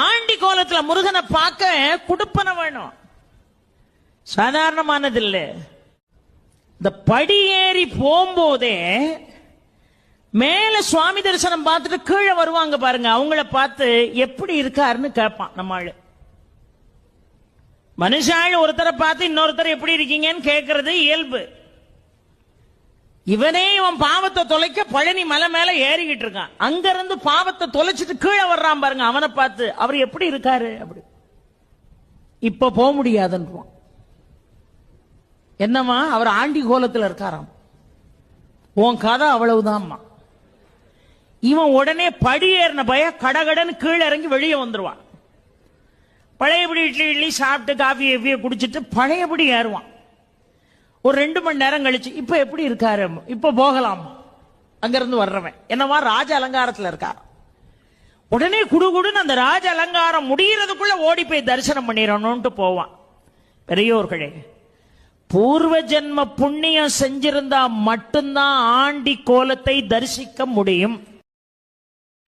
Aunty கோலத்துல முருகனை பார்க்க குடுப்பன வேணும், சாதாரணமானது இல்ல. இந்த படி ஏறி போகும்போதே மேல சுவாமி தரிசனம் பார்த்துட்டு கீழே வருவாங்க பாருங்க, அவங்கள பார்த்து எப்படி இருக்காருன்னு கேட்பான் நம்ம ஆளு. மனுஷாள் ஒருத்தரை பார்த்து இன்னொருத்தர் எப்படி இருக்கீங்கன்னு கேட்கறது இயல்பு. இவனே இவன் பாவத்தை தொலைக்க பழனி மலை மேல ஏறிக்கிட்டு இருக்கான், அங்க இருந்து பாவத்தை தொலைச்சிட்டு கீழே வர்றான் பாருங்க, அவனை பார்த்து அவர் எப்படி இருக்காரு அப்படி. இப்ப போக முடியாதுன்றான். என்னமா அவர் ஆண்டி கோலத்தில் இருக்காராம், உன் கதை அவ்வளவுதான்மா. இவன் உடனே படி ஏறின பய கடகடன்னு கீழே இறங்கி வெளியே வந்துருவான். பழையபடி இட்லி இட்லி சாப்பிட்டு காஃபி எவ்விய குடிச்சிட்டு பழையபடி ஏறுவான். ஒரு 2 மணி நேரம் கழிச்சு இப்ப எப்படி இருக்காரு, இப்ப போகலாம். அங்கிருந்து வர்றவன் என்னவா ராஜ அலங்காரத்தில் இருக்கார். உடனே குடுகுடுன்னு அந்த ராஜ அலங்காரம் முடியறதுக்குள்ள ஓடி போய் தரிசனம் பண்ணிடணும்ட்டு போவான். பெரியோர்களே, பூர்வ ஜென்ம புண்ணியம் செஞ்சிருந்தா மட்டும்தான் ஆண்டி கோலத்தை தரிசிக்க முடியும்.